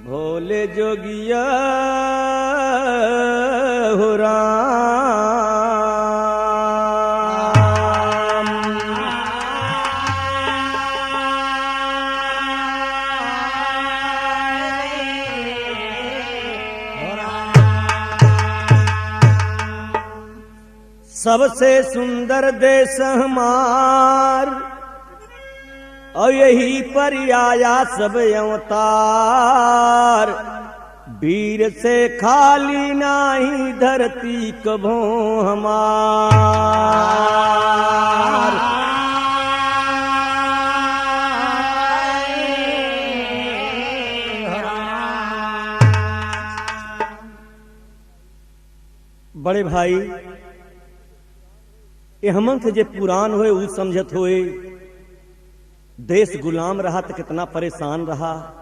भोले जोगिया हो राम। सबसे सुंदर देश हमार और यही पर आया सब अवतार। वीर से खाली नाही धरती कभो हमार। बड़े भाई ये हमन से जे पुरान होए उ समझत होए देश गुलाम रहा तो कितना परेशान रहा,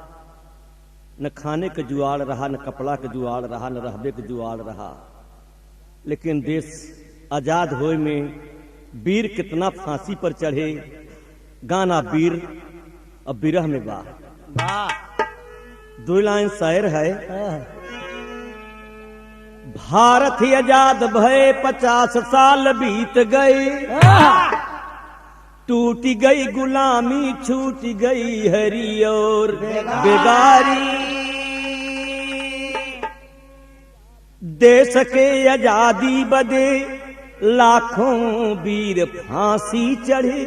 न खाने के जुआड़ रहा, न कपड़ा के जुआड़ रहा, न रहबे के जुआड़ रहा। लेकिन देश आजाद होए में वीर कितना फांसी पर चढ़े। गाना वीर अब बिरह में बा। 2 लाइन शायर है। भारत ही आजाद भये 50 साल बीत गए। टूटी गई गुलामी छूट गई हरी और बेगारी। देश के आजादी बदे लाखों वीर फांसी चढ़े।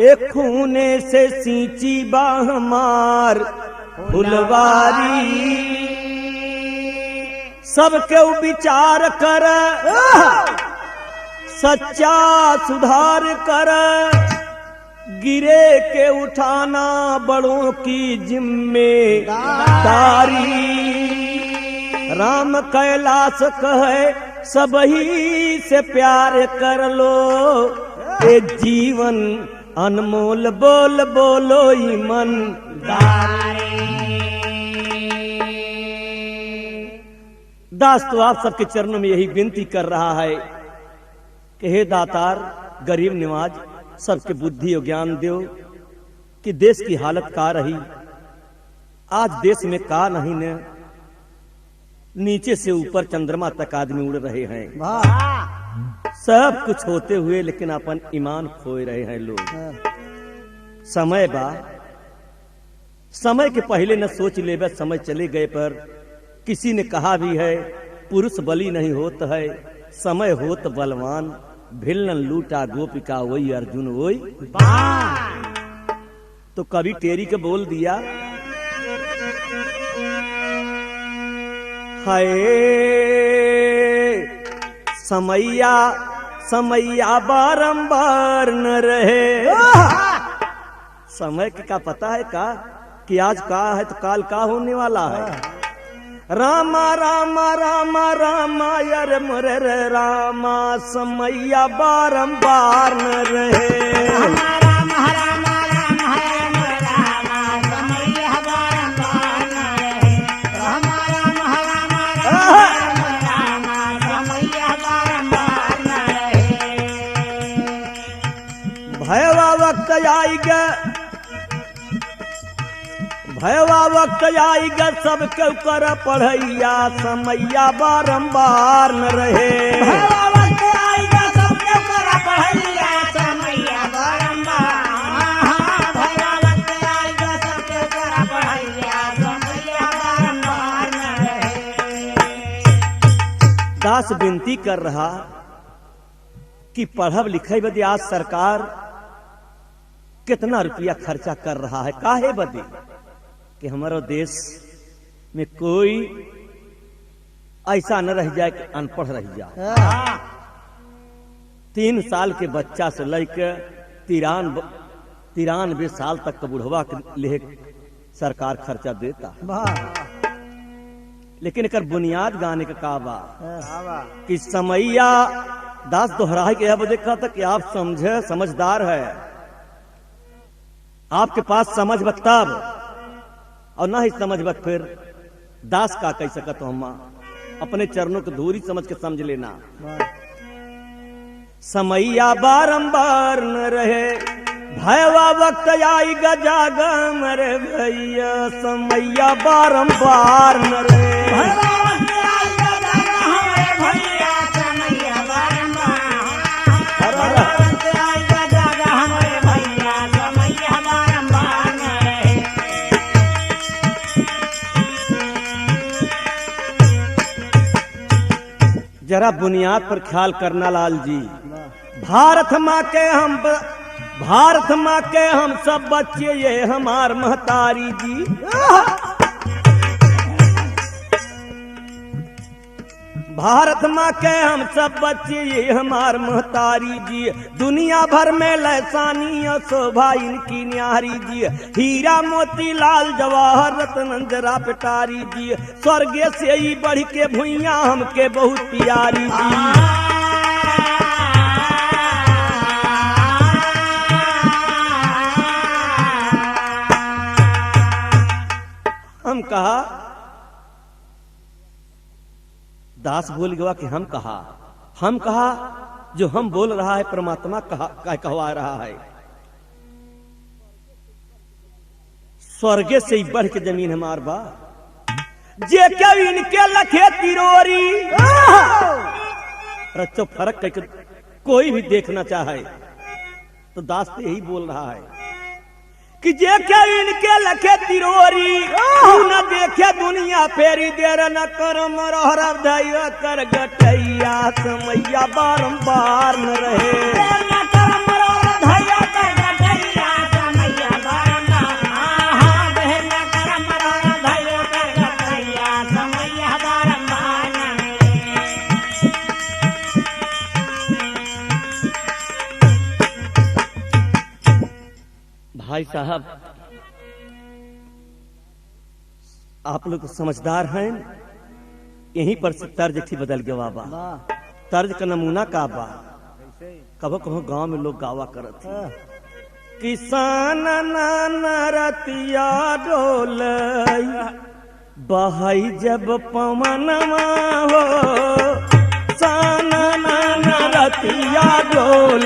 एक खूने से सींची बा हमार फुलवारी। सबके विचार कर सच्चा सुधार कर। गिरे के उठाना बड़ों की जिम्मेदारी। राम कैलाश कहे सबही से प्यार कर लो। ये जीवन अनमोल बोल बोलो ईमानदारी। दास तो आप सबके चरणों में यही विनती कर रहा है कि हे दातार गरीब निवाज सबके बुद्धि और ज्ञान दो कि देश की हालत का रही। आज देश में का नहीं न नीचे से ऊपर चंद्रमा तक आदमी उड़ रहे हैं। सब कुछ होते हुए लेकिन अपन ईमान खोए रहे हैं लोग। समय बा, समय के पहले न सोच लेबे समय चले गए। पर किसी ने कहा भी है पुरुष बली नहीं होता है, समय होत बलवान। भिलन लूटा गोपिका वही अर्जुन वही। तो कभी टेरी के बोल दिया हाय समैया समैया बारंबार न रहे। समय का पता है का कि आज का है तो काल का होने वाला है। रामा रामा रामा रामा यार मरे रे रामा समैया बारंबार न रहे। रामा रामा रामा रामा रामा समैया बारंबार न रहे। रामा रामा रामा रामा समैया बारंबार न रहे। भयवा वक्त आएगा, भयवा वक्त आएगा सबके कर पढ़ैया समैया बारंबार न रहे। भयवा वक्त आएगा सबके कर पढ़ैया समैया बारंबार। भयवा वक्त आएगा सबके कर पढ़ैया समैया बारंबार न रहे। दास विनती कर रहा कि पढ़ब लिखे बदे आज सरकार कितना रुपया खर्चा कर रहा है। काहे बदे कि हमारा देश में कोई ऐसा न रह जाए कि अनपढ़ रह जाए। 3 साल के बच्चा से लेकर 93 साल तक का बुढ़वा के लिए सरकार खर्चा देता। लेकिन एक बुनियाद गाने का काबा कि समैया दास दोहराए के अब देखा था कि आप समझे समझदार है, आपके पास समझ बख्ताब और ना ही समझबक फिर दास का कह सकत हो। अपने चरणों को धूरी समझ के समझ लेना। समैया बारंबार न रहे, भयवा वक्त आई गजागम रे भैया। समैया बारंबार न रहे, जरा बुनियाद पर ख्याल करना लाल जी। भारत माँ के हम सब बच्चे, ये हमार महतारी जी। भारत माँ के हम सब बच्चे, ये हमार महतारी जी। दुनिया भर में लहसानी और शोभा इनकी न्यारी जी। हीरा मोती लाल जवाहर रत्न जरा पिटारी जी। स्वर्ग से ही बढ़ के भुइया हमके बहुत प्यारी जी। हम कहा, दास बोल गया कि हम कहा जो हम बोल रहा है परमात्मा कहवा रहा है। स्वर्ग से ही बढ़ के जमीन हमार बा, जे क्या इनके लखे तिरोरी। रच्चो फर्क करके कोई भी देखना चाहे तो दास तो यही बोल रहा है कि जे क्या इनके लखे तिरोरी। न देखे दुनिया फेरी, देर न कर मरहर धैया कर गटैया। समैया बारंबार न रहे, भाई साहब आप लोग समझदार हैं। यहीं पर से तर्ज थी बदल गया बा। तर्ज का नमूना का बा, कभो कभो गांव में लोग गावा करत थे। किसान नरतिया डोल बहाई जब पवनमा हो। सान नरतिया डोल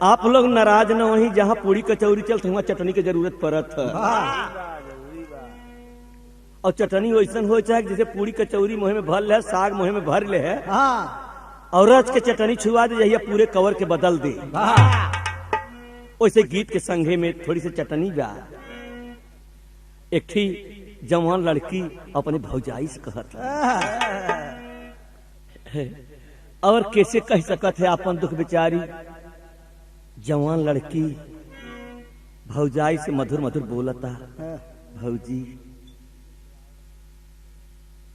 आप लोग नाराज न वहीं जहाँ पूरी कचौरी चलते वहाँ चटनी की जरूरत पड़त है। और चटनी वैसन हो चाहे जैसे पूरी कचौरी मुँह में भर ले, साग मुँह में भर ले है और रच के चटनी छुआ दे जहिया पूरे कवर के बदल दे। वैसे गीत के संगे में थोड़ी सी चटनी बा। एक थी जवान लड़की अपने भौजाई से कहत और कैसे कह सकत है अपन दुख बेचारी। जवान लड़की भौजाई से मधुर मधुर बोलता, भौजी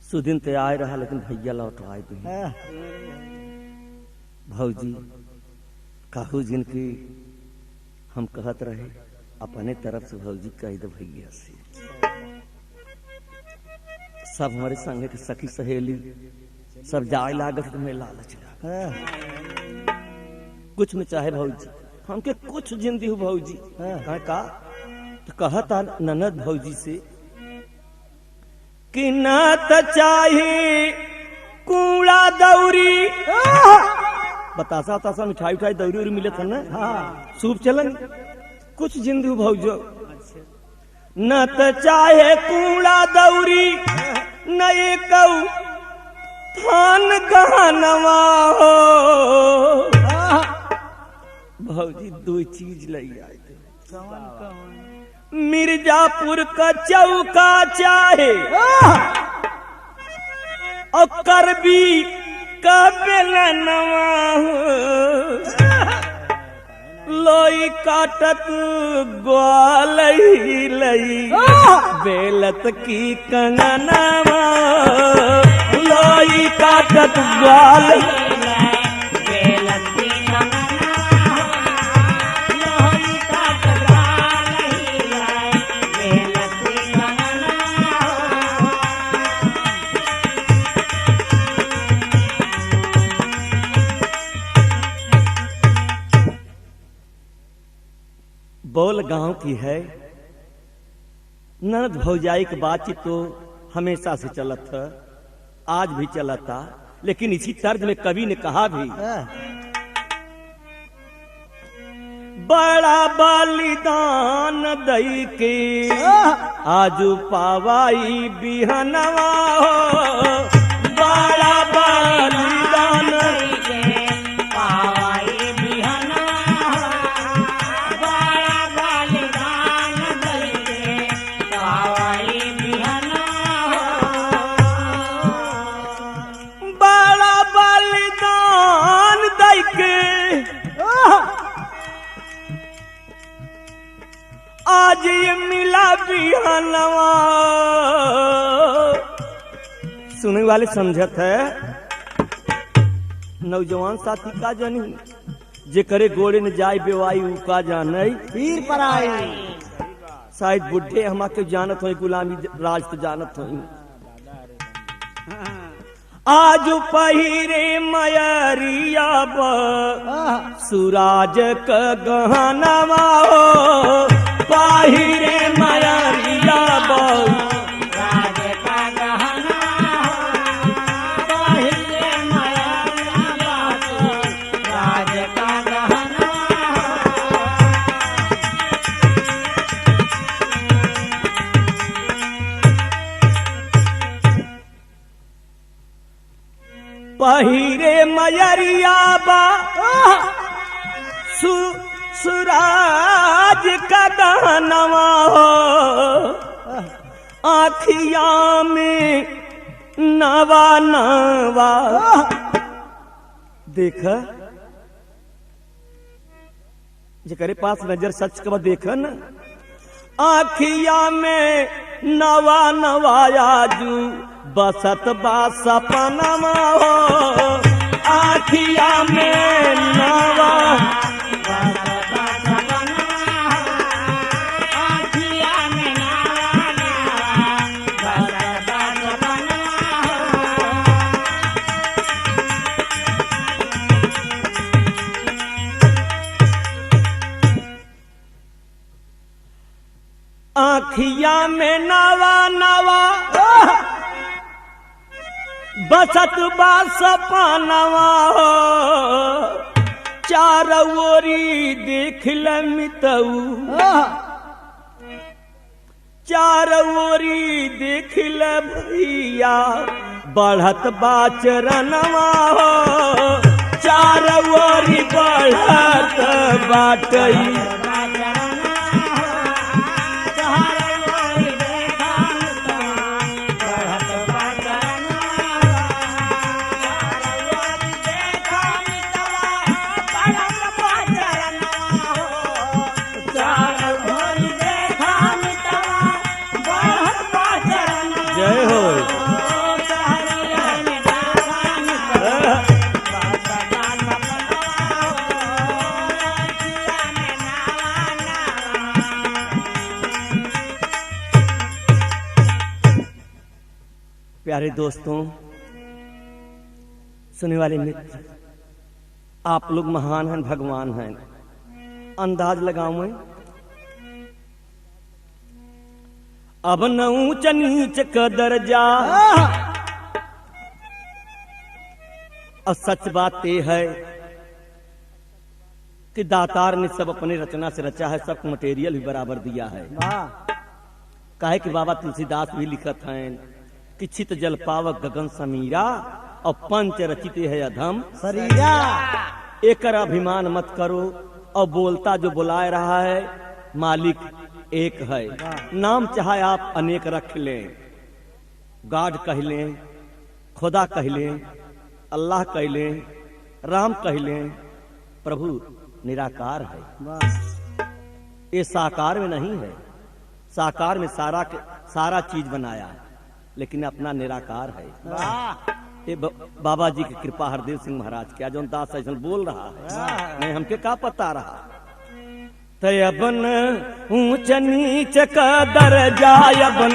सुदिन ते आए रहा लेकिन भैया लौट आए तुम। भौजी कहू जिनकी हम कहत रहे अपने तरफ से भौजी कह दे भैया से। सब हमारे संग के सखी सहेली सब जाए लागत तुम्हें लालच कुछ में चाहे भौजी हमके कुछ जिंदी हूँ भौजी। का तो कहता ननद भौजी से कि न त चाहे कूड़ा दौरी। बतासा बतासा मिठाई उठाई दौरी उरी मिले था ना। सूप चलन कुछ जिंदी हूँ भौजो। न त चाहे कूड़ा दौरी न एक थान गहनवा हो। भौजी दो चीज लई आए थे। मिर्जापुर का चौका चाहे और करबी का बेलनवा हो। लोई काटत ग्वाल लई बेलत की कंगनवा। लोई काटत ग्वाल गांव की है। ननद भौजाई की बातचीत तो हमेशा से चलत है, आज भी चलता, लेकिन इसी तर्ज में कवि ने कहा भी, बड़ा बलिदान दई के आजू पावाई बिहनवा हो, बड़ा बलिदान दई के पावाई बिहनवा हो, बड़ा बलिदान दई के पावाई बिहनवा हो, बड़ा बलिदान दई के आज ये मिला बिहनवा। सुनने वाले समझत है, नौजवान साथी का जानी, जे करे गोड़े न जाय बेवाई उ का जाने पीर पर आई। शायद बुढ़े हमा के जानत होई, गुलामी राज तो जानत होई। आज पहिरे मयरिया सूराज क गहनवा हो, पहिरे मयरिया सूराज का गहनवा हो, पहिरे मयरिया सूराज का गहनवा हो, पहिरे मयरिया सूराज का गहनवा हो, आँखिया में नवा नवा। देख जेकरे पास नजर सच कब देख न, आँखिया में नवा नवाया जू बसत बा सपनवा हो, आँखिया में नवा आँखिया में नवा नवा बसत बा सपनवा हो, चार ओरी देख मितऊ, चार ओरी देख भैया बढ़त बा चरणवा हो, चार ओरी बढ़त बाटई। प्यारे दोस्तों, सुनने वाले मित्र, आप लोग महान हैं, भगवान हैं। अंदाज लगाऊं, अब न ऊंच नीच का दर्जा, और सच बात यह है कि दातार ने सब अपने रचना से रचा है, सब मटेरियल भी बराबर दिया है। काहे कि बाबा तुलसीदास भी लिखत हैं कि चित जल पावक गगन समीरा, और पंच रचित है अधम शरीरा। एकर अभिमान मत करो, और बोलता जो बुलाए रहा है मालिक एक है। नाम चाहे आप अनेक रख लें, गॉड कह लें, खुदा कह लें, अल्लाह कह लें, राम कह लें, प्रभु निराकार है। ये साकार में नहीं है, साकार में सारा चीज बनाया, लेकिन अपना निराकार है। ये बाबा जी की कृपा, हरदेव सिंह महाराज क्या जो दास ऐसा बोल रहा है, नहीं हमके का पता रहा। तयबन ऊंच नीच का दर्जा, यबन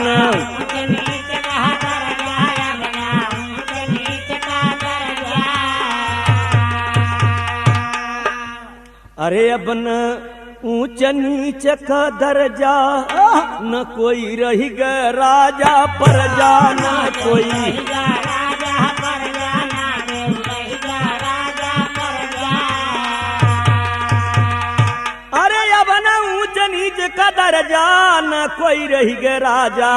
अरे अपन ऊंच नीच का दर्जा न कोई रही गए राजा प्रजा न कोई। अरे अब न ऊंच नीच का दर्जा न कोई रही गए राजा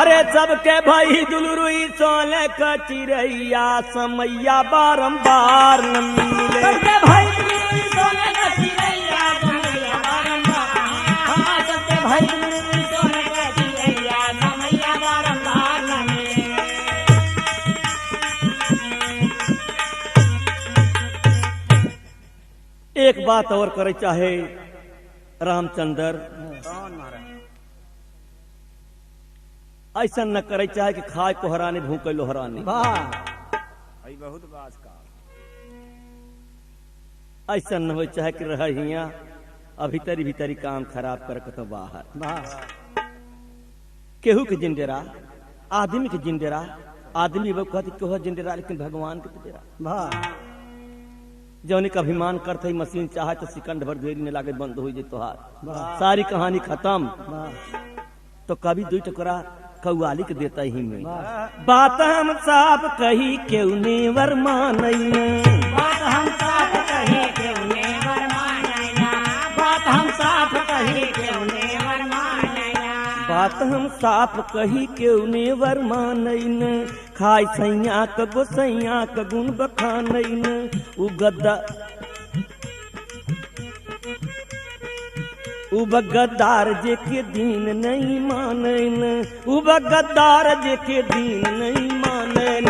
अरे सबके भाई दुलरुई सोले का चिड़ैया समैया बारंबार न मिले। सबके भाई दुलरुई सोले का चिड़ैया समैया बारंबार, सबके भाई दुलरुई सोले का चिड़ैया समैया बारंबार न मिले। एक बात और करे चाहे रामचंद्र, ऐसा न करे चाहे कि खाए कोहरानी भूखे लोहरानी। बहुत बात का ऐसा न हो चाहे कि रह हिया अभी तरी भीतरी काम खराब कर तो बाहर। केहू के जिंदेरा आदमी के जिंदेरा, आदमी वो कहते केहू जिंदेरा लेकिन भगवान के जिंदेरा। जौन का अभिमान करते ही मशीन चाहे तो सेकंड भर देरी न लागे बंद हो जाए तोहार सारी कहानी खत्म। तो कभी दुई टुकड़ा कौआली के देता ही में बात हम साफ कही क्यों ने वरमान, बात हम साफ कही क्यों ने वरमान, बात हम साफ कही क्यों ने वरमान, बात हम साफ कही क्यों ने वरमान। खाई सैया क गोसैया क गुण बखान उ गद्दा उब गद्दार जे के दीन नहीं मानन, उब गद्दार जे के दीन नहीं मानन,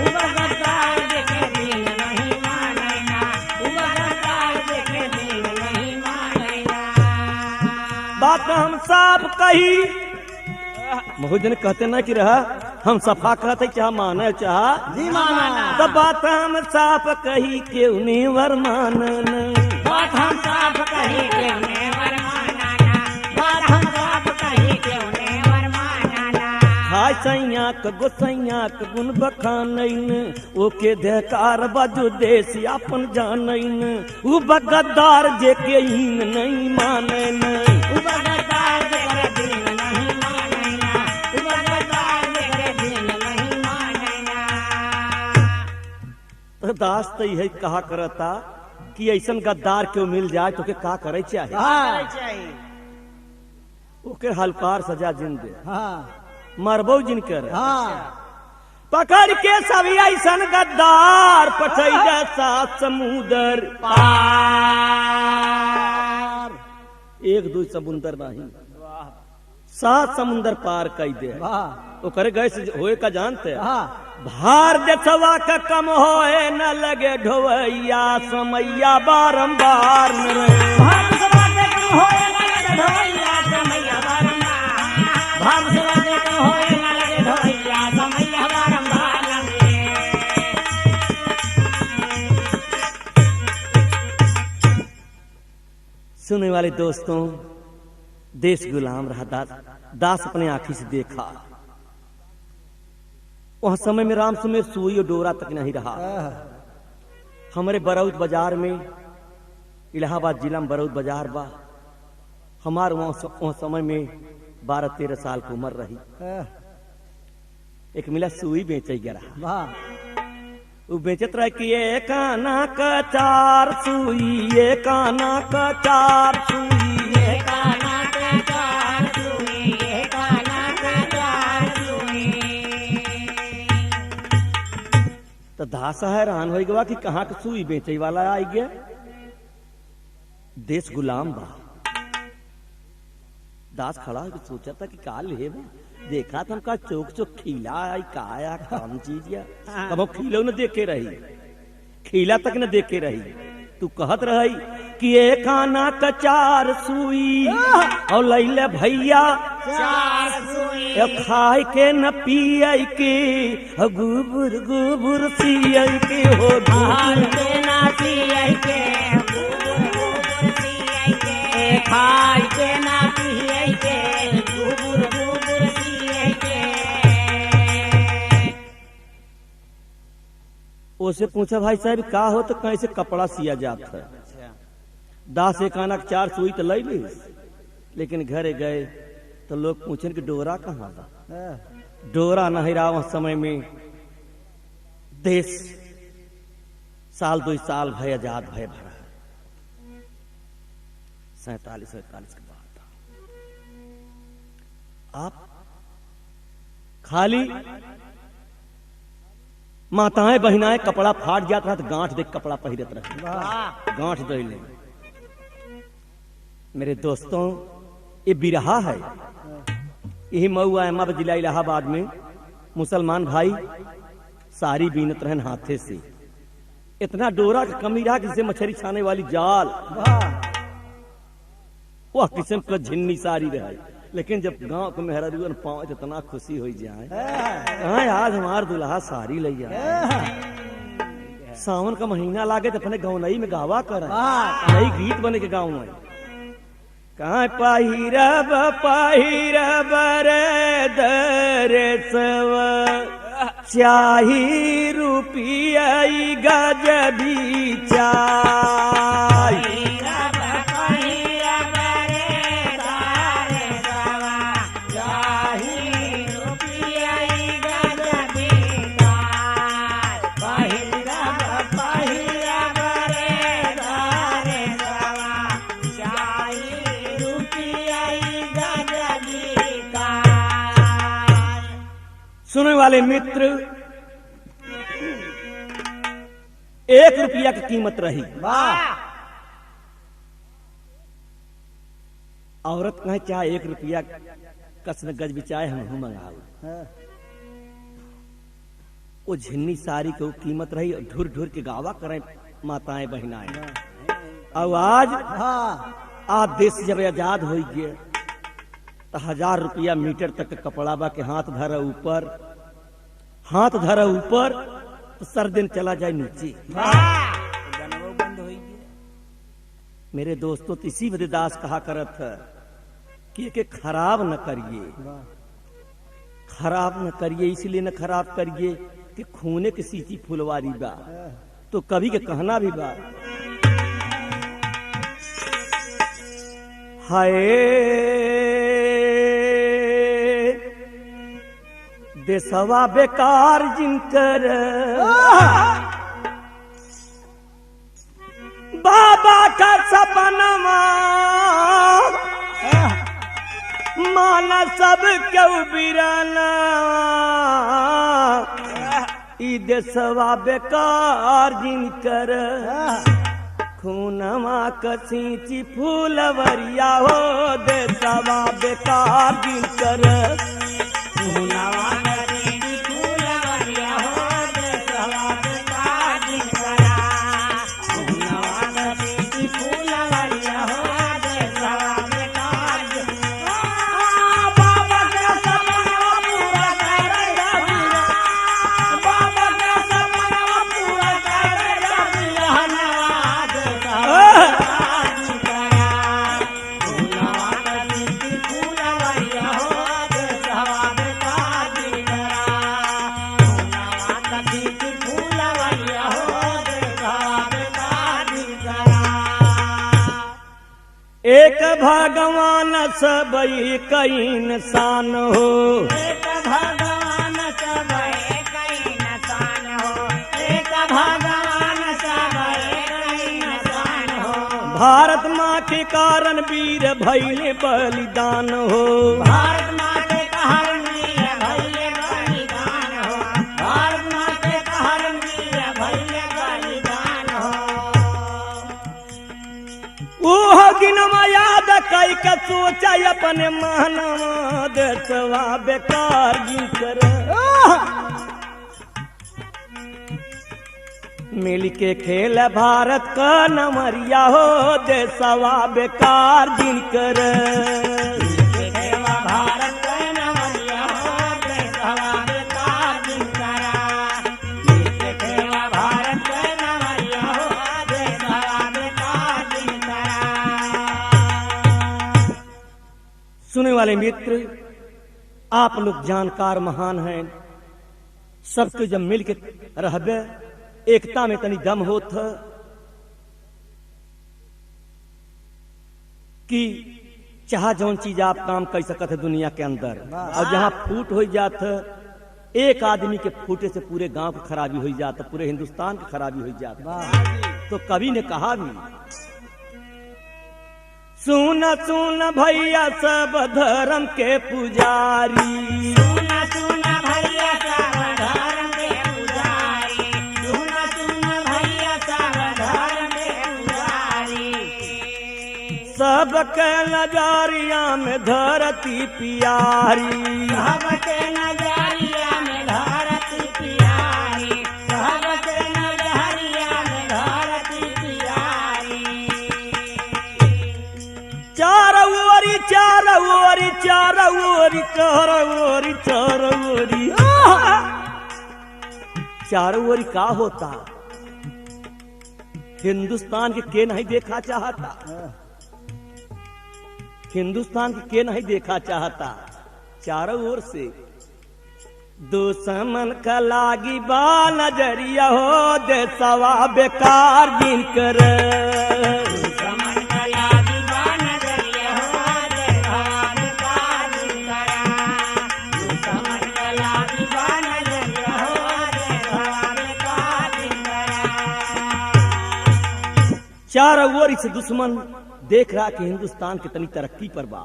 उब गद्दार जे के दीन नहीं मानन, उब गद्दार जे के दीन नहीं मानन। बात हम साफ कही, बहुत जन कहते ना कि रहा हम सफा कहते चाह माने चाह जी माना। तो बात हम साफ कही क्यों नहीं वरमानन, बात हम साफ कही क्यों नहीं सैया क गोसैया क गुण बखान ओके देकार बाजू देश अपन जान उ बगद्दार जे के हीन नहीं मानन, उ बगद्दार जे के दीन नहीं मानन, उ बगद्दार जे के दीन नहीं मानन। दास तो यही कहा करता कि ऐसन गद्दार क्यों मिल जाए तो के का करे चाहिए, ओके हलकार सजा जिन दे मरबो जिनकर पकड़ के सभी ऐसन गद्दार पठैया सात समुंदर पार, एक दो समुंदर नहीं 7 समुंदर पार कई दे। ओकरे गए से होए का जानते भार जछवा का कम होए न लगे ढोवैया समैया बारंबार न रहे, भार जछवा के कम होए न लगे ढोवैया समैया बारंबार, भार जछवा के कम होए न लगे ढोवैया समैया बारंबार न रहे। सुनने वाले दोस्तों, देश गुलाम रहा, दास अपने आंखी से देखा वह समय में राम सुमेर सुई और डोरा तक नहीं रहा। हमारे बरौद बाजार में, इलाहाबाद जिला में बरौद बाजार बा, हमारे वह समय में 12-13 साल की उम्र रही। एक मिला सुई बेचे गया, वो बेचत रहे कि एक आना का 4 सुई, एक आना का 4 सुई, एक आना का 4 सुई, एक आना का 4 सुई। तो दास हैरान हो गया कि कहाँ के सुई बेचे वाला आई गया। देश गुलाम बा। दास खड़ा हो सोचा था कि का ले देखा था उनका चौक चौक खीला आई का आया काम चीज या कब खीलो न देखे रही, खीला तक न देखे रही। तू कहत रही कि एक आना का 4 सुई और लैले भैया 4 सुई, खाए के न पिए के गुबुर गुबुर सिए के हो, खाए के न पिए के गुबुर गुबुर सिए के, खाए के न पिए के गुबुर गुबुर सिए के। उसे पूछा भाई साहब का हो तो कैसे कपड़ा सिया जाता है। 10 एकाना 4 सुई तो लई ली, लेकिन घरे गए तो लोग पूछन कि डोरा कहाँ था। डोरा नहीं रहा उस समय में। देश साल 2 साल भय आजाद भय भरा, 47-48 के बाद था। आप खाली माताएं बहिनाएं कपड़ा फाट जाता था तो गांठ देख कपड़ा पहिरत रहे, गांठ दे ले। मेरे दोस्तों, ये बिरहा है। यही मऊ अहमद जिला इलाहाबाद में मुसलमान भाई सारी बीनत रहन हाथे से। इतना डोरा की कमी रहा जिससे मछली छाने वाली जाल, वह किस्म का झिन्नी सारी रहे। लेकिन जब गांव को मेहरारू पाँव तो इतना खुशी हो जाए, हाँ आज हमार दुल्हा सारी ले जाए। सावन का महीना लागे तो अपने गाँव नई में गावा कर नई गीत बने के गाँव में। कहाँ पहिरब पहिरब रे दरेसव, चाही रुपया गजबी चाही। सुनने वाले मित्र, 1 रुपया की कीमत रही। औरत कहे चाहे 1 रुपया कसम गज बिचाए हम मंगाओ। वो झिन्नी सारी को कीमत रही, ढुर ढुर के गावा करें माताएं बहनाएं। और आज देश जब आजाद हो गया तो 1000 रुपया मीटर तक का कपड़ा बा के हाथ धरा ऊपर, हाथ धरा ऊपर तो सर दिन चला जाए नीचे। बंद हो गया। मेरे दोस्तों, तो इसी दास कहा करत है कि के खराब न करिए, खराब न करिए। इसलिए न खराब करिए कि खूने की सींची फुलवारी बा, तो कभी के कहना भी बा। हाय देशवा बेकार जिनकर, बाबा का सपनमा माना सब क्यों बिराना। ई देशवा बेकार जिनकर, खूनवा कसीची फूलवरिया हो। देशवा बेकार जिनकर, खूनवा कसीची फूलवरिया हो। देशवा बेकार जिनकर, खूनवा कसीची फूलवरिया हो। देशवा बेकार जिनकर, बाबा का सपना पूरा करेगा बिरहा, बाबा का सपना पूरा करेगा बिरहा। एक भगवान सब एक इंसान हो, एक भगवान सब एक इंसान हो, एक भगवान सब एक इंसान हो। भारत माँ के कारण वीर भैले बलिदान हो। भारत माँ के कारण वीर भैले बलिदान हो। भारत माँ के कारण वीर भैले बलिदान हो। ओह गिनमा याद कई के सोचा अपने महनवा। देशवा बेकार जिनकर, मिल के खेल भारत का नमरिया हो। देशवा बेकार जिनकर, भारत का नमरिया हो। देशवा बेकार जिनकर, भारत का नमरिया हो। देशवा बेकार जिनकर। सुने वाले मित्र, आप लोग जानकार महान हैं। सबके जब मिल के रहबे, एकता में तनी दम होत, कि चाह जौन चीज आप काम कर सकत है दुनिया के अंदर, और जहाँ फूट हो जात एक आदमी के फूटे से पूरे गांव की खराबी हो जाता, पूरे हिंदुस्तान की खराबी हो जाता। तो कवि ने कहा भी, सुन सुन भैया सब धर्म के पुजारी, सुन सुन भैया सब धर्म के पुजारी, सुन सुन भैया सब धर्म के पुजारी। सबके नजरिया में धरती प्यारी, सबके नजरिया में धरती प्यारी, सबके नजरिया में धरती प्यारी। चारौरी चारौरी चारौरी चारौरी चारौरी चारौरी का होता? हिंदुस्तान के नहीं देखा चाहता, हिंदुस्तान के नहीं देखा चाहता। चारों ओर से दुश्मन का लागी बा नजरिया हो, देशवा बेकार जिनकर दुश्मन का लागी बा नजरिया हो, देशवा बेकार जिनकर। दुश्मन का लागी बा नजरिया हो, देशवा बेकार जिनकर। चारों ओर से दुश्मन देख रहा कि हिंदुस्तान कितनी तरक्की पर बा,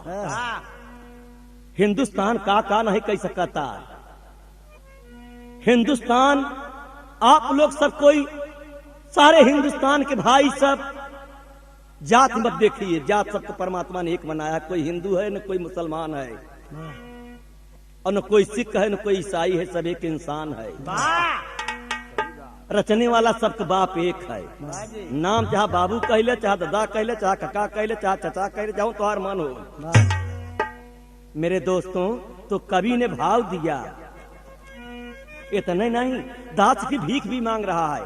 हिंदुस्तान का नहीं कह सकता। हिंदुस्तान आप लोग सब कोई सारे हिंदुस्तान के भाई सब जात मत देखिए, जात सबको परमात्मा ने एक बनाया। कोई हिंदू है न कोई मुसलमान है, और न कोई सिख है न कोई ईसाई है, सब एक इंसान है। रचने वाला सबका बाप एक है। नाम चाहे बाबू कहले, चाहे दादा कहले, चाहे काका कहले, चाहे चाचा कहले, चाहो तुम्हार मन हो। मेरे दोस्तों, तो कवि ने भाव दिया, इतने नहीं, दास की भीख भी मांग रहा है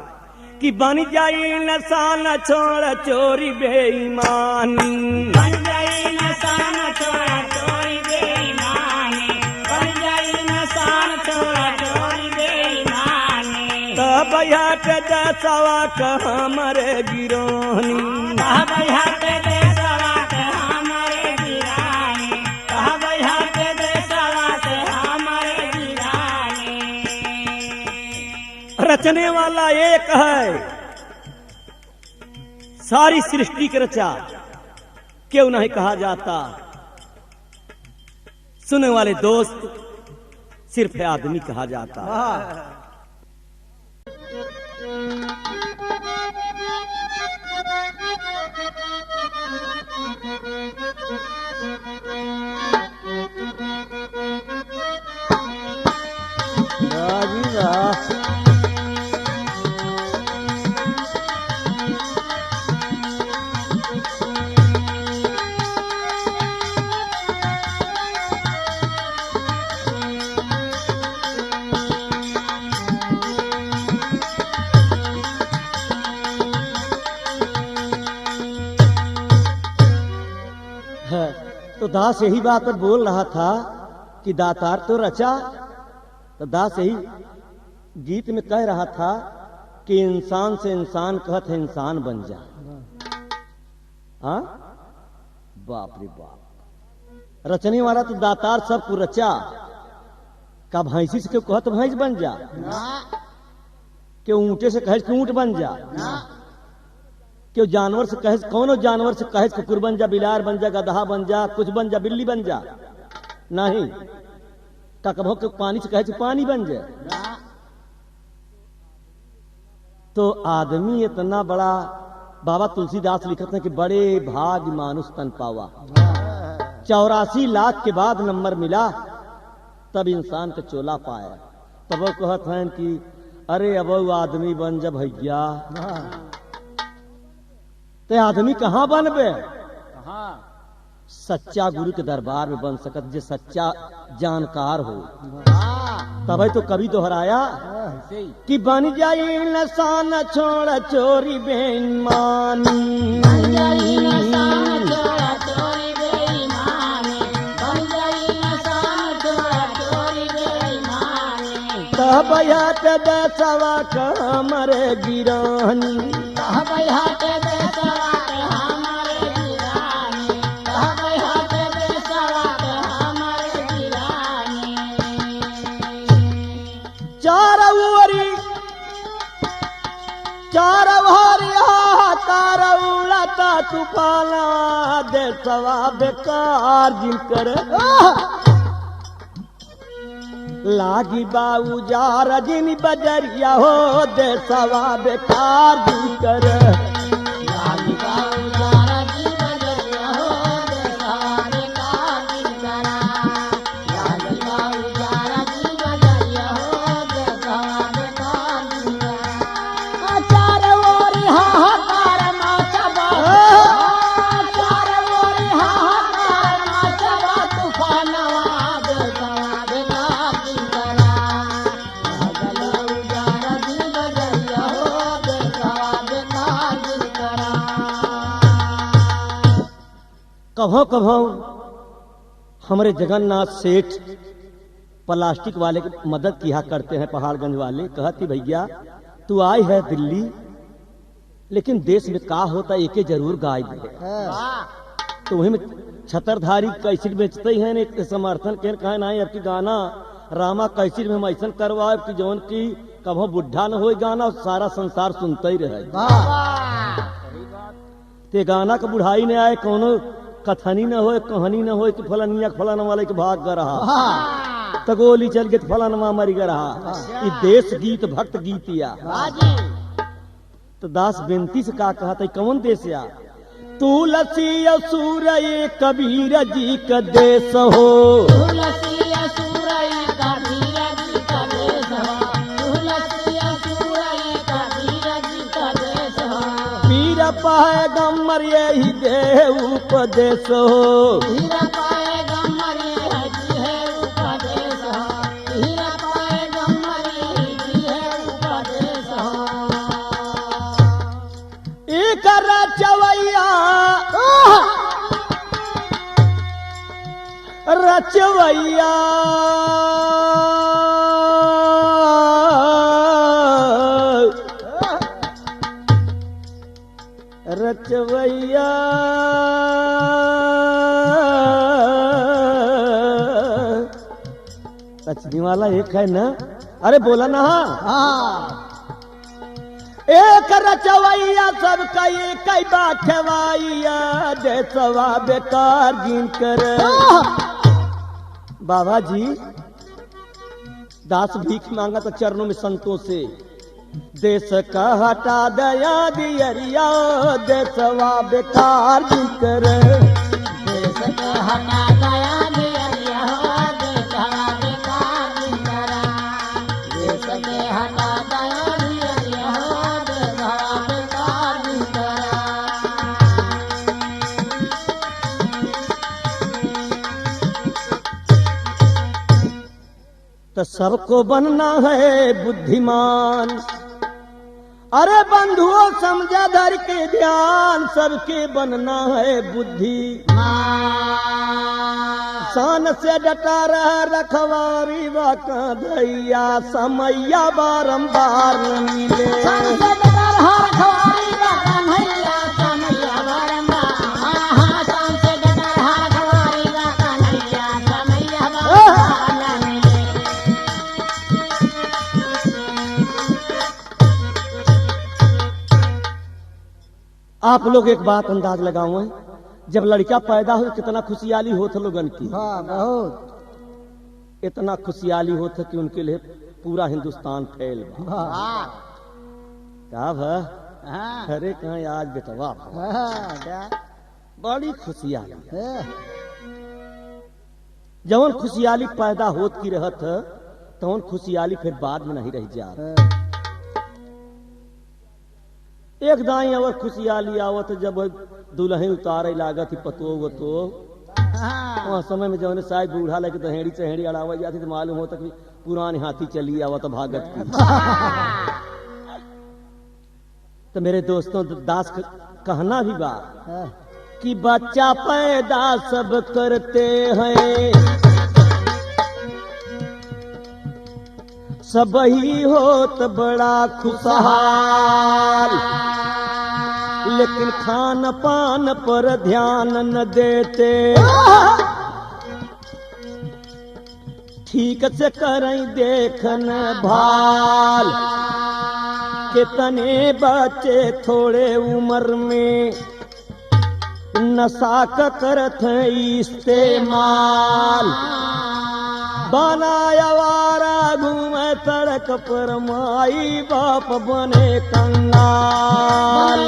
कि बन जाई नशान छोड़ चोरी बेईमानी, बन जाई नशान छोड़ चोरी बेईमानी, बन जाई नशान छोड़ चोरी बेईमानी। तब हट दसवा का हमारे गिरोनी, तब हट दसवा का हमारे गिरानी, तब हट दसवा का हमारे गिरानी। रचने वाला एक है, सारी सृष्टि के रचा क्यों नहीं कहा जाता। सुनने वाले दोस्त सिर्फ आदमी कहा जाता। तो दास यही बात पर बोल रहा था कि दातार तो रचा। तो दास यही गीत में कह रहा था कि इंसान से इंसान कहत है इंसान बन जा। हाँ, बाप रे बाप, रचने वाला तो दातार सबको रचा। का भैंसी से क्यों कहत भैंस बन जा, क्यों ऊंटे से कहे कि ऊंट बन जा, क्यों जानवर से कहे कौनो जानवर से कहे कुकुर बन जा, बिलार बन जा, गधा बन जा, कुछ बन जा, बिल्ली बन जा, नहीं। ककभो के पानी से कहे पानी बन जा। तो आदमी इतना बड़ा, बाबा तुलसीदास लिखते हैं कि बड़े भाग मानुष तन पावा। 84 लाख के बाद नंबर मिला, तब इंसान का चोला पाया। तब वो कहते हैं कि अरे अब आदमी बन जा भैया। ते आदमी कहाँ बनबे, सच्चा गुरु के दरबार में बन सकत, जो सच्चा जानकार हो। तब तो कवि दोहराया कि बन जाई नशान छोड़ चोरी बेईमानी, बन जाई नशान छोड़ चोरी बेईमानी, बन जाई नशान छोड़ चोरी बेईमानी। तब हट दसवा का हमारे गिरानी, तब हट दसवा का हमारे गिरानी, तब आवता तूफाना देशवा बेकार जिनकर लागी बाऊ जार जिन बजरिया हो देशवा बेकार जिनकर लागी बाऊ जार जिन बजरिया हो देशवा बेकार जिनकर लागी बाऊ जार जिन बजरिया हो देशवा बेकार जिनकर चार ओरी हाहाकार मचबा चार ओरी हाहाकार मचबा तूफानवा देशवा बेकार जिनकर लागी बाऊ जार जिन बजरिया हो देशवा बेकार जिनकर कभों कभों हमारे जगन्नाथ सेठ प्लास्टिक वाले की मदद किया करते हैं पहाड़गंज वाले। कहती भैया तू आई है दिल्ली लेकिन देश में का होता एके जरूर गाय दे तो वही में छतरधारी कैसेट बेचते हैं एक समर्थन के कहे ना अब की गाना रामा कैसेट में हम ऐसा करवाए कि जौन की कभो बुढ़ा न हो गाना और सारा संसार सुनते ही रहे। ते गाना का बुढ़ाई ने आए कोनो कथनी न हो कहानी न हो कि फलानिया फलाना वाले के भाग कर रहा तो गोली चल के फलाना मरी कर रहा ये देश गीत भक्त गीत या तो दास बेनती से का कहा था कौन देश या तुलसी असुर ये कबीर जी का देश हो तुलसी असुर ये कबीर जी का देश हो तुलसी असुर ये कबीर जी का देश हो पीर पैगम्बर यही दे उपदेश हो पीर पैगम्बर यही है उपदेश हो पीर पैगम्बर यही है उपदेश हो एक रचवैया रचवैया रचवैया रचने वाला एक है ना अरे बोला ना एक रचवैया सबका एक बाठवाइया देशवा बेकार जिनकर बाबा जी दास भीख मांगा तो चरणों में संतों से देश का हटा दया दियरिया देशवा बेकार जिनकर देश का हटा दया दियरिया हो देशवा बेकार जिनकर देश के हटा दया दियरिया हो देशवा बेकार जिनकर तो सबको बनना है बुद्धिमान अरे बंधुओं समझा धर के ध्यान सबके बनना है बुद्धि शान से डटा रह रखवारी वाका धैया समैया बारंबार न मिले सबसे डर हर खवारी का कन्हैया समैया बारंबार आहा सबसे डर हर खवारी का कन्हैया समैया बारंबार न मिले आप लोग एक बात अंदाज लगाओ जब लड़का पैदा हो कितना खुशहाली होता लोगन की बहुत इतना खुशहाली होता कि उनके लिए पूरा हिंदुस्तान फैल क्या अरे कहाँ आज बेटवा बड़ी खुशहाली जवन खुशहाली पैदा होत की रहत तवन खुशहाली फिर बाद में नहीं रह जा एक दाई और खुशहाली आवत जब दुल्हन उतारे लागत पतो वो तो वहाँ समय में जब शायद बूढ़ा लगे दहेड़ी चहेड़ी अड़ावा जाती तो मालूम होता कि पुरानी हाथी चली आवत भागत की तो मेरे दोस्तों दास कहना भी बा कि बच्चा पैदा सब करते हैं सब ही होत बड़ा खुशहाल लेकिन खान पान पर ध्यान न देते ठीक से करें देखन भाल कितने बच्चे थोड़े उम्र में नशा का करत है इस्तेमाल, बनाया वारा घूमे सड़क पर, माई बाप बने कंगाल।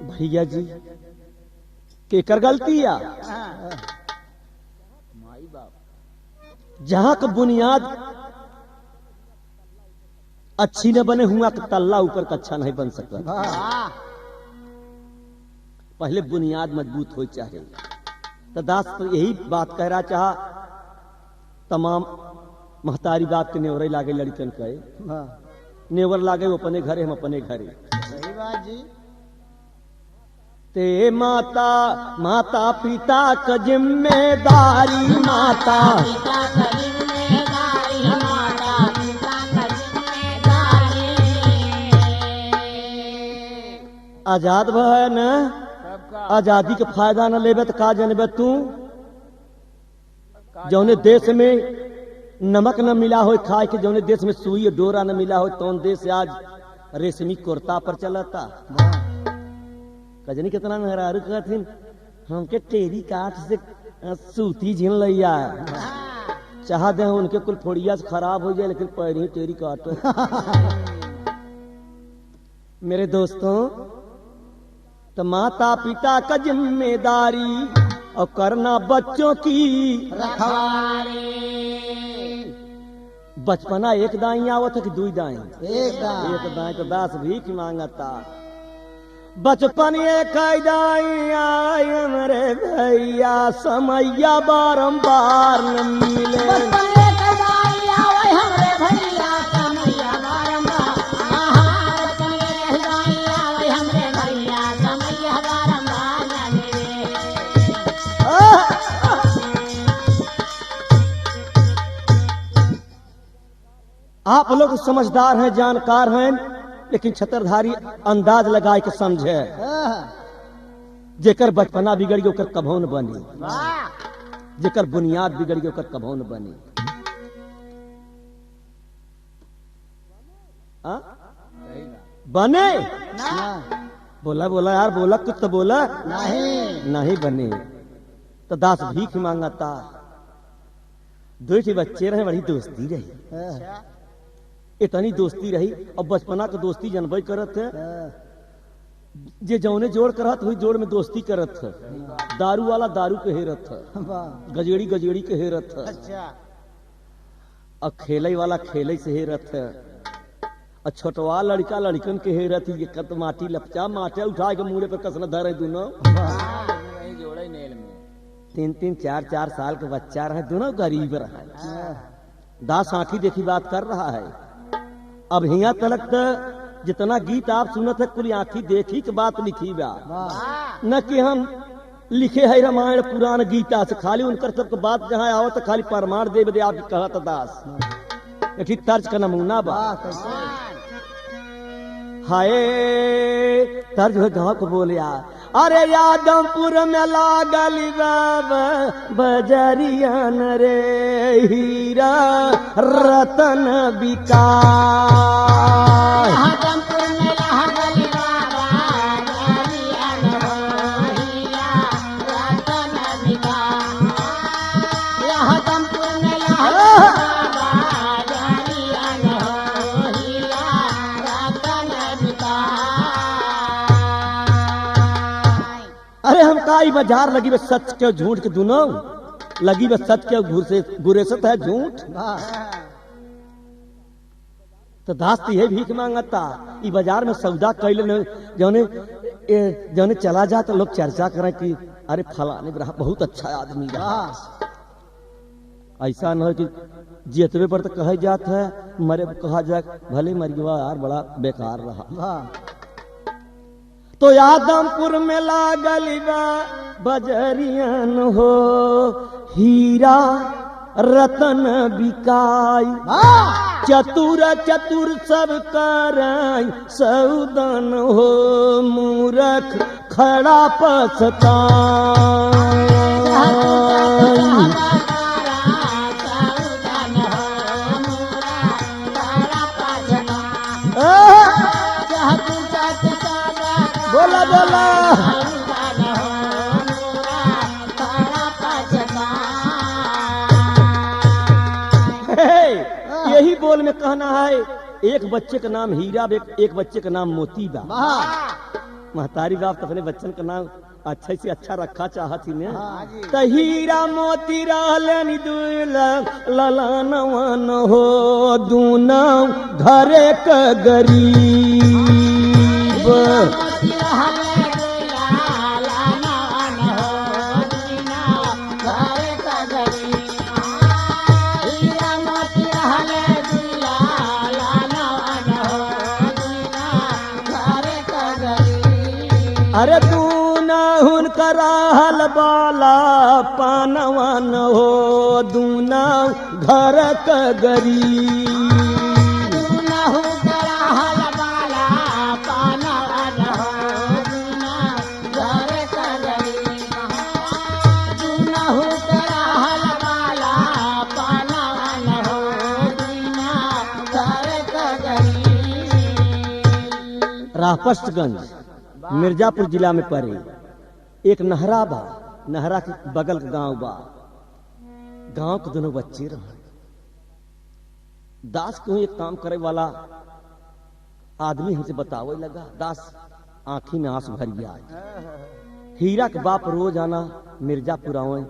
भैया जी केकर गलती या जहां का बुनियाद अच्छी न बने हुआ तो तल्ला ऊपर का अच्छा नहीं बन सकता। पहले बुनियाद मजबूत हो चाहिए। तो दास तो यही बात कह रहा चाहा तमाम महतारी बात के नेवरे लागे लड़कन कहे, नेवर लागे वो अपने घरे हम अपने घरे। सही बात जी। ते माता पिता का जिम्मेदारी, माता पिता का जिम्मेदारी, माता पिता का जिम्मेदारी। आजाद है न, आजादी का फायदा न लेबे तो का जानबे तू। जौने देश में नमक न मिला हो खाए के, जौने देश में सुई डोरा न मिला हो, तौन देश आज रेशमी कुर्ता पर चलता। कजनी कितना नहरारू कहथिन, हमके टेरी काठ से सूती झीन लैया चाह दे उनके कुल फोड़िया से खराब हो जाए, लेकिन पैर टेरी काट। मेरे दोस्तों, तो माता पिता का जिम्मेदारी और करना बच्चों की रखवाली। बचपना एक दाई आवत है कि दुई दाई? एक दाई तो दास भीख मांगता। बचपन एक दाई आई हमरे भैया, समैया बारंबार न मिले। बचपन एक दाई आवे हमरे भैया, समैया बारंबार। बचपन एक दाई आवे हमरे भैया, समैया बारंबार न मिले। आप लोग समझदार हैं, जानकार हैं, लेकिन छतरधारी अंदाज लगाए के समझे। जेकर बचपना बिगड़ गई ओकर कभो न बनी, जेकर बुनियाद बिगड़ गई ओकर कभो न बनी। बने बोला बोला यार, बोला कुछ तो बोला नहीं बने। तो दास भीख मांगता। दो बच्चे रहे, बड़ी दोस्ती रही, इतनी दोस्ती रही। और बचपना का दोस्ती जनबई करत है, जे जौने जोड़ करत हुई जोड़ में दोस्ती करत है। दारू वाला दारू के हेरत है, गजेड़ी गजेड़ी के हेरत है, और खेले वाला खेले से हेरत है, और छोटवा लड़का लड़कन के हेरत है। ये कत माटी लपचा माटे उठा के मुंह पर कसना धरे दोनों। 3-3 4-4 साल के बच्चा रहे, दोनों गरीब रहे। दास आंखी देखी बात कर रहा है। अब हिया तलक जितना गीत आप सुनत है कुल आंखी देखी के बात लिखी बा, न कि हम लिखे है रामायण पुराण गीता से। खाली उनकर सबके बात जहाँ आओ तो खाली प्रमाण दे दे आप कहत दास। एक तर्ज का नमूना बा। हाय तर्ज हो गाँव को बोलिया, अरे यादमपुर में लागल बजरियन रे, हीरा रतन बिका। यादमपुर में लागल बजरियन रे, हीरा रतन बिका। यादमपुर में लागल बजरियन रे, हीरा रतन बिका। अरे हम काई बाजार लगी बस सच के झूठ के दोनों लगी, बस सच के गुरेसत है झूठ। तो दास तो ये भीख मांगता। ई बाजार में सौदा कैले जौने चला जा तो लोग चर्चा करें कि अरे फलाने रहा बहुत अच्छा आदमी रहा। ऐसा न हो कि जितवे पर तो कहे जात है, मरे कहा जा भले मरिया यार बड़ा बेकार रहा। तो यादमपुर में लागल बा बजरियन हो हीरा रतन बिकाई चतुर चतुर सब कराई सौदन हो मूरख खड़ा पछताई बोला बोला यही बोल में कहना है एक बच्चे का नाम हीरा एक बच्चे का नाम मोती बा महतारी बाप अपने बच्चन का नाम अच्छे से अच्छा रखा चाहती ने तो हीरा मोती रहलन ललनवन हो दूना घरे का गरीब अरे तू न हुनकर हल बाला पानवन हो दूना घर का गरीब रापस्टगंज मिर्जापुर जिला में पड़े एक नहरा बा नहरा के बगल का गांव बा गांव के दोनों बच्चे रहे दास को एक काम करे वाला आदमी हमसे बतावे लगा दास आंखी में आंसू भर गया हीरा के बाप रोज आना मिर्जापुर आवे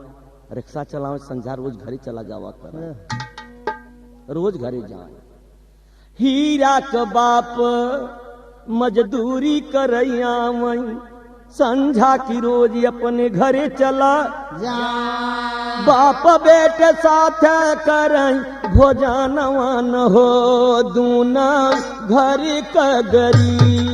रिक्शा चलावे संझा रोज घरे चला जावा कर रोज घरे जाए हीरा के बाप मजदूरी करैया वहीं संझा की रोज अपने घरे चला बाप बेटे साथ करई भोजनवन हो दूना घर का गरीब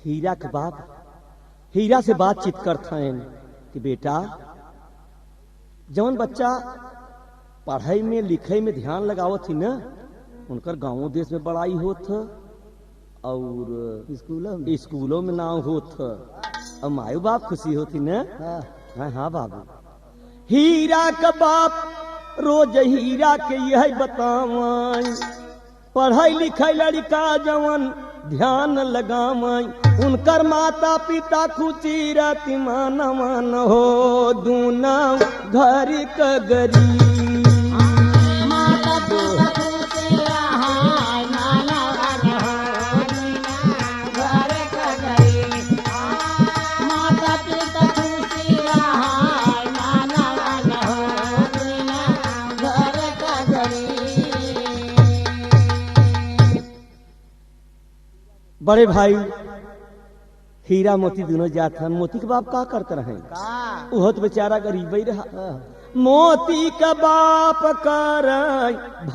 हीरा के बाप हीरा से बातचीत करते हैं कि बेटा जवन बच्चा पढ़ाई में लिखाई में ध्यान लगावत थी न उनकर गांवों देश में बड़ाई होत और स्कूलों में नाम होत और मायू बाप खुशी होती न हाँ बाबू हीरा का बाप रोज हीरा के यही बतावाई पढ़ाई लिखाई लड़का जवन ध्यान लगावाई उनकर माता पिता खुशी रहती मन हो दूना घर का गरीब माता पिता खुशी घर का गरीब माता पिता खुशी घर का गरीब बड़े भाई हीरा मोती दोनों जात हैं मोती के बाप का करते रहे वो तो बेचारा गरीब ही रहा मोती का बाप कर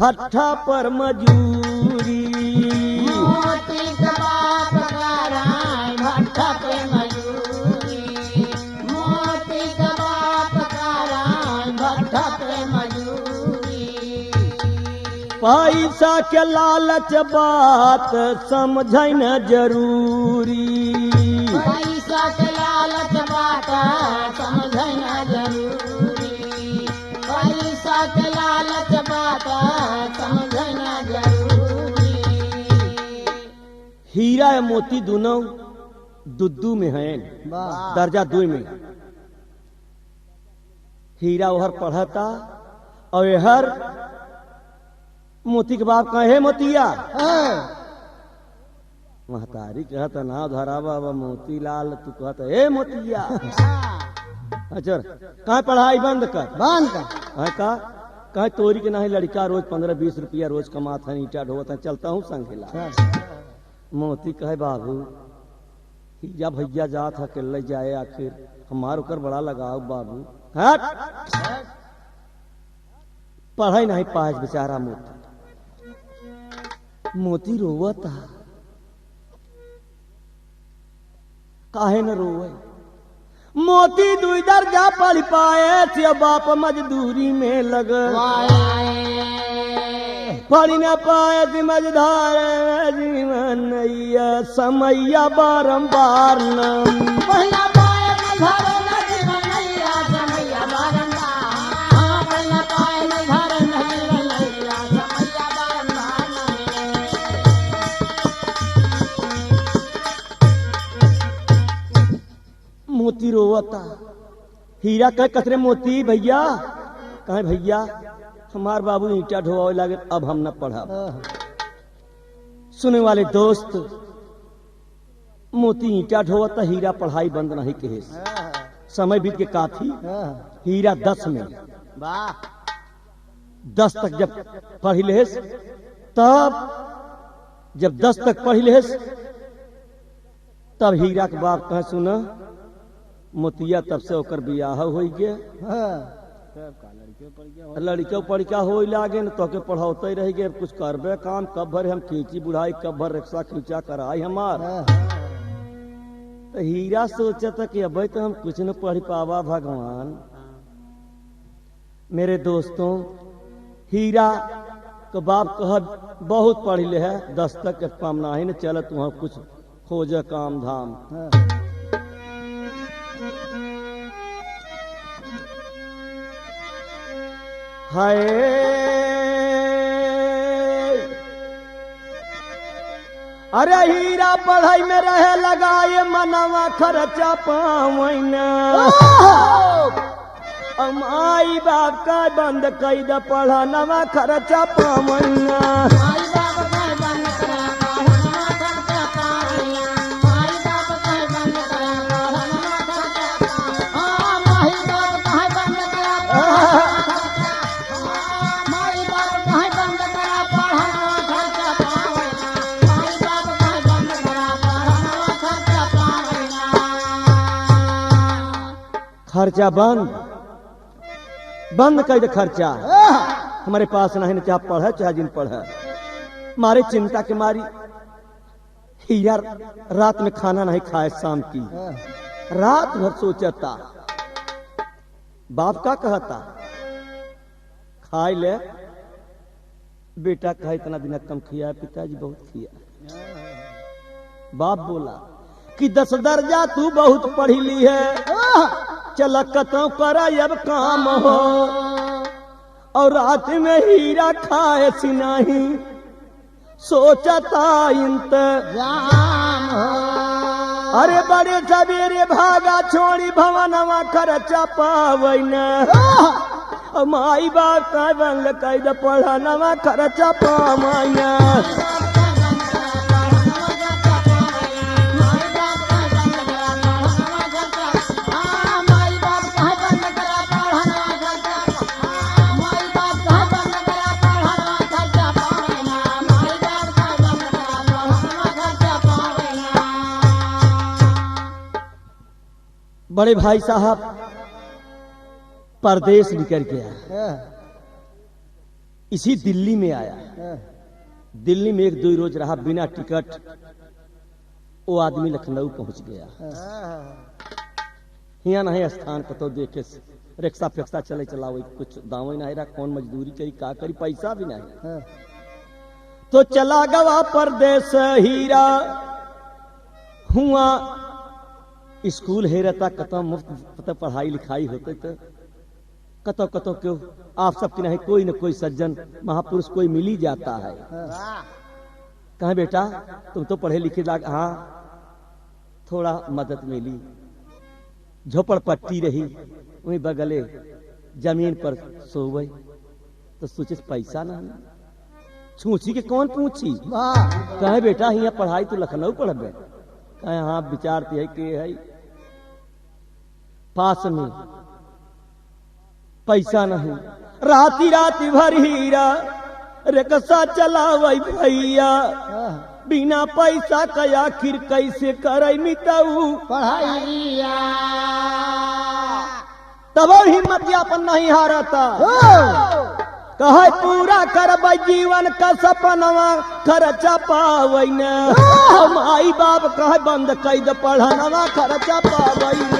भट्ठा पर मजूरी मोती का बाप कर भट्ठा पर मजूरी मोती का बाप कर भट्ठा पर मजूरी पैसा के लालच बात समझै न जरूरी पैसा के लालच बात समझना जरूरी पैसा के लालच बात समझना जरूरी हीरा या मोती दोनों दुद्दू में हैं दर्जा 2 में हीरा वहर पढ़ता और हर मोती के बाप कहे मोतिया महतारी कहता ना धरा बाबा मोतीलाल तू कहता हे मोतिया अच्छा कहाँ पढ़ाई बंद कर का कहीं तोरी के नहीं लड़का रोज 15-20 रुपया रोज कमाता है ईटा ढोता चलता हूँ संघेला मोती कहे बाबू हीरा भैया जात है ले जाए आखिर हमार ओकर बड़ा लगाओ बाबू। हट पढ़ाई नहीं पाए बेचारा मोती रोवता काहे न रोवे मोती दुई दर्जा पढ़ पाए थे बाप मजदूरी में लग पढ़ न पाए थी मजदार जीवन नैया समैया बारंबार न मोती रोवता हीरा कह कतरे मोती भैया कहे भैया हमार बाबू ईंटा ढोवे लागे अब हम न पढ़ा। सुने वाले दोस्त मोती ईंटा ढोवता हीरा पढ़ाई बंद नहीं कहे। समय बीत के काफी हीरा 10 में 10 तक जब पढ़ लेस तब जब 10 तक पढ़ लेस तब हीरा के बाप कहे सुना मोतिया तब से ओकर बियाह हो गया लड़के पड़िका हो लागे न तो के पढ़ौते रह गए कुछ करबे काम कब भर हम खींची बुढ़ाई कब भर रिक्शा खींचा कराई हमार। तो हीरा सोचा कि अब तो हम कुछ न पढ़ पावा भगवान। मेरे दोस्तों हीरा का बाप कह बहुत पढ़ ले है 10 तक के काम ना ही न चल तू कुछ खोज काम धाम। हाय अरे हीरा पढ़ाई में रहे लगाए मनवा खर्चा पावैना माई बाप का बंद कई द पढ़ा नवा खर्चा पावैना। खर्चा बंद कर दे खर्चा हमारे पास नहीं चाहे पढ़े चाहे जिन पढ़े। मारे चिंता के मारी हीरा रात में खाना नहीं खाए शाम की रात भर सोचता बाप का कहता खाए ले बेटा कहा इतना दिन कम खिया पिताजी बहुत खिया। बाप बोला कि 10 दर्जा तू बहुत पढ़ी ली है चल कतों कर अब काम हो और रात में हीरा खाए सी नहीं सोचता इंतजाम हो। अरे बड़े सवेरे भागा छोड़ी भवनवा खर्चा पावैना माई बाप का बंग कैद पढ़ा नवा खर्चा पावैना। बड़े भाई साहब परदेश निकल गया इसी दिल्ली में आया। दिल्ली में 1-2 रोज रहा बिना टिकट वो आदमी लखनऊ पहुंच गया। यहाँ नहीं स्थान कतो देखे रिक्शा फिक्सा चले चलावे कुछ दाव नहीं रहा कौन मजदूरी करी का करी पैसा भी नहीं तो चला गवा परदेश हीरा हुआ स्कूल है रहता कतो मुफ्त पढ़ाई लिखाई होते तो कतो कतो क्यों आप सबके नहीं कोई न कोई सज्जन महापुरुष कोई मिल ही जाता है। कहा बेटा तुम तो पढ़े लिखे लाग हाँ थोड़ा मदद मिली झोपड़पट्टी रही वही बगले जमीन पर सोवे तो सोचे पैसा नहीं छूची के कौन पूछी कहे बेटा यहाँ पढ़ाई तो लखनऊ पढ़बे कहे हाँ विचारती है कि है पास में पैसा नहीं राती राती भर हीरा रिक्शा चलावई भैया बिना पैसा का आखिर कैसे करे मिताऊ। पढ़ाइया तब हिम्मत अपन नहीं हारता, कहे पूरा करब जीवन का सपनवा खर्चा पावई न। माई बाप कहे बंद कई द पढ़नवा खर्चा पावई न।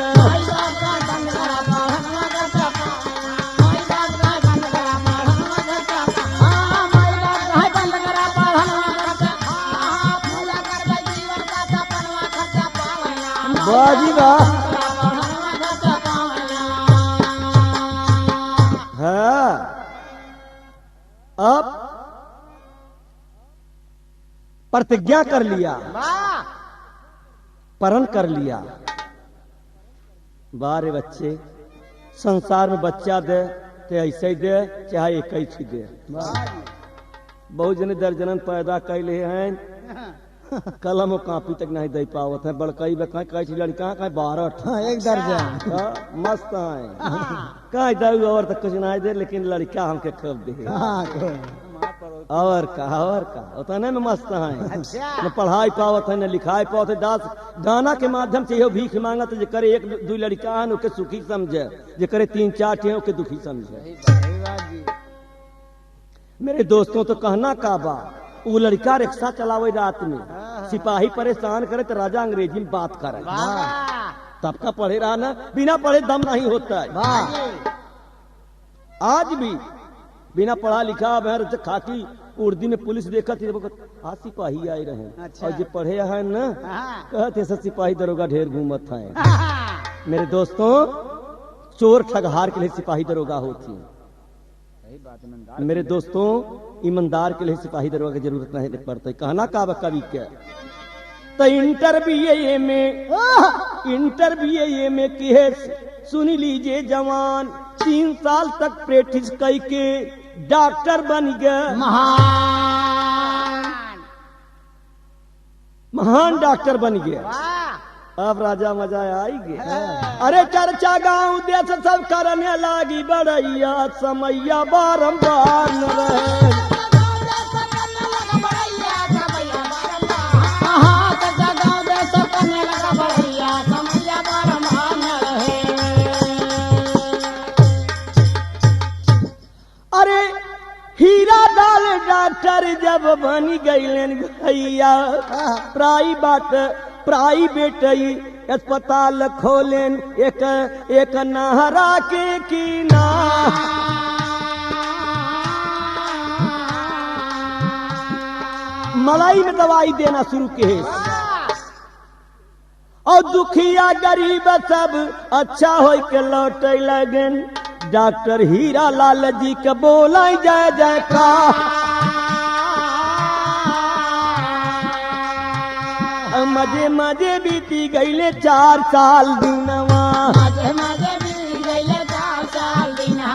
बाजी वाह हाँ। अब प्रतिज्ञा कर लिया, प्रण कर लिया। बारे बच्चे संसार में बच्चा दे तो ऐसे ही दे चाहे एक ही दे। बहुत जने दर्जनन पैदा कैले हैं, कलम और कापी तक नहीं दे पावत है। बड़कई कई लड़का कहीं 12 एक दर्जन मस्त है, कहीं दऊ और तक कुछ नहीं दे, लेकिन लड़का हमके खूब दे। और का उतने में मस्त है, न पढ़ाई पावत है न लिखाई पावत है। दास गाना के माध्यम से यो भीख मांगत जे करे 1-2 लड़का है ओके सुखी समझे, जे करे 3-4 थे ओके दुखी समझे। मेरे दोस्तों तो कहना का बा, वो लड़का रिक्शा चलावे रात में, सिपाही परेशान करे तो राजा अंग्रेजी में बात करे। तब का पढ़े रहा ना, बिना पढ़े दम नहीं होता है। आज भी बिना पढ़ा लिखा बहर खाकी उर्दी में पुलिस देखा थी, आज सिपाही आए रहे। और जो पढ़े हैं ना कहते सब सिपाही दरोगा ढेर घूमत है। मेरे दोस्तों चोर ठगहार के लिए सिपाही दरोगा होती है। मेरे दोस्तों ईमानदार के लिए सिपाही दरोगा की जरूरत नहीं पड़ती। कहना का कवि के तो इंटरव्यू में किए सुन लीजिए जवान, 3 साल तक प्रैक्टिस कई के डॉक्टर बन गए, महान डॉक्टर बन गया। अब राजा मजा आई गया। अरे चर्चा गांव देश सब करने लागी बढ़ैया, समैया बारंबार न रहे। अरे हीरा लाल डॉक्टर जब बन गईलन भैया, प्राइवेट अस्पताल खोलेन एक नहरा के किनार। मलाई में दवाई देना शुरू किए और दुखिया गरीब सब अच्छा हो के लौट लगन। डॉक्टर हीरा लाल जी के बोला जय जयकार। मजे मजे बीती गईले 4 साल दिनवा, मजे मजे बीत गईले 4 साल दिनवा,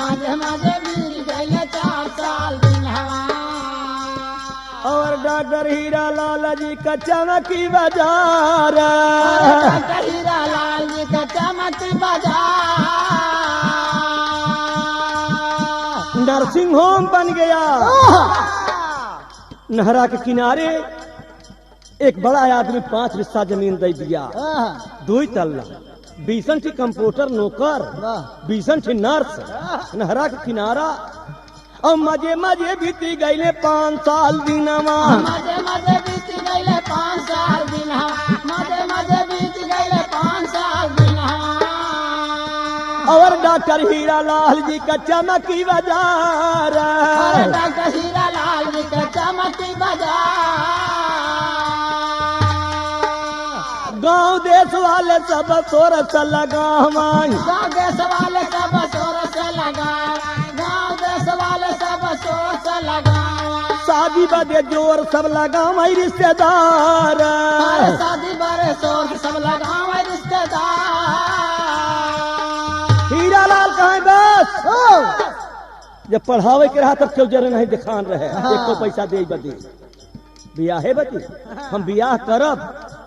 मजे मजे बीत गईले 4 साल दिनवा। और डॉक्टर हीरा लाल जी का चमकी बाजार, डॉक्टर हीरा लाल जी का चमकी बाजार नर्सिंग होम बन गया। नहरा के किनारे एक बड़ा आदमी 5 हिस्सा जमीन दे दिया, 2 तल्ला। 20 थी कंप्यूटर नौकर, 20 थी नर्स। नहरा के किनारा और मजे मजे बीती गईले 5 साल दिनवा, मजे मजे बीत गईले 5 साल दिनवा, मजे मजे बीत गईले 5 साल दिनवा। और डॉक्टर हीरा लाल जी का चमकी बाजार, डॉक्टर हीरा लाल जी का चमकी बाजार। गांव देश वाले सब सोरस लगावान, गाँव देश वाले सब सोरस लगा, गाँव देश वाले सब सोरस लगा। शादी बदे जोर सब लगावा रिश्तेदार, शादी बड़े शोर सब लगावा रिश्तेदार। हीरा लाल कहे बस जब पढ़ावे के रहा तब क्यों जरे नहीं दिखान रहे। एक को पैसा दे बदी बियाह है बदी, हम बियाह करब,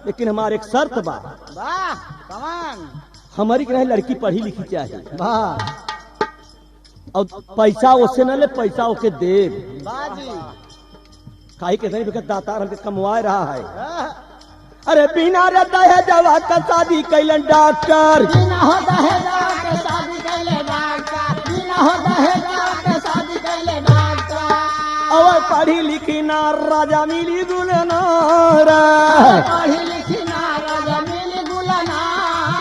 लेकिन हमारे एक शर्त बा। वाह कमान, हमारी के नहीं लड़की पढ़ी लिखी चाहिए। और पैसा उससे न ले, पैसा ओके दे। बाजी काहे के नहीं बिकत दातार हमके कमवा रहा है। अरे बिना रे दहेजवा का शादी कैलन डॉक्टर, बिना हो दहेजवा के शादी कैले डॉक्टर, बिना हो दहेजवा के शादी कैले डॉक्टर। और पढ़ी लिखी ना राजा मिली गुलनार, पढ़ी लिखी ना राजा मिली गुलनार।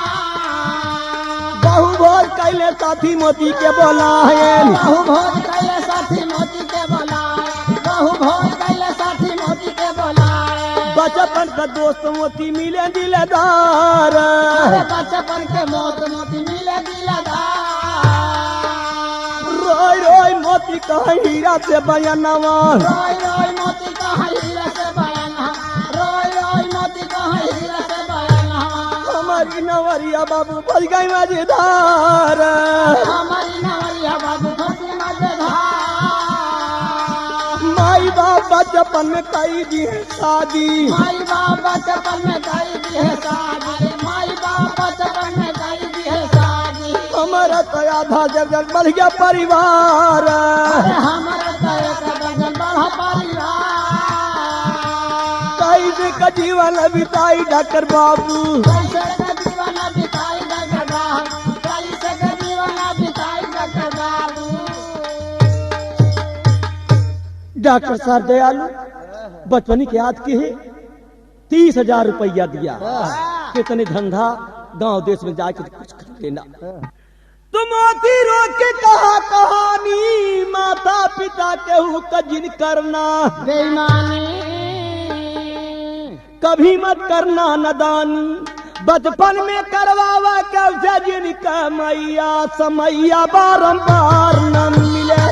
बहु भोज कैले साथी मोती के बोलायन, बहु भोज कैले साथी मोती के बोलाए, बहु भोज कैले साथी मोती के बोलाए। बचपन का दोस्त मोती मिले दिलदार, अरे बचपन के मोती मिले दिलदार। रोय रोय मोती कहे हीरा से बयानवा, रोय रोय मोती कहाँ हीरा से बयाना, रोय रोय मोती कहाँ हीरा से बयाना। हमारी नवरिया बाबू फंस गई मजेदार, हमारी नवरिया बाबू फंसी मजेदार। माई बाप बचपन में कई दी है शादी, माई बाप बचपन में कई दी है शादी, माई बाप बचपन में कई दी है शादी। हमारा तो आधा जगह बढ़ गया परिवार, अरे हमारा तो एक दर्जन बड़ा परिवार। कैसे का जीवन बिताई डॉक्टर बाबू, कैसे का जीवन बिताई डॉक्टर बाबू, कैसे का जीवन बिताई डॉक्टर बाबू। डॉक्टर साहब दयालु बचपनी के याद की है 30,000 रुपया दिया, कितने धंधा गांव देश में जाके कुछ कर लेना। तुम आती रो के कहा कहानी, माता पिता के हुक्म जिन करना, बेईमानी कभी मत करना नदानी, बचपन में करवावा कैसे जिनका मैया समैया बारंबार न मिले।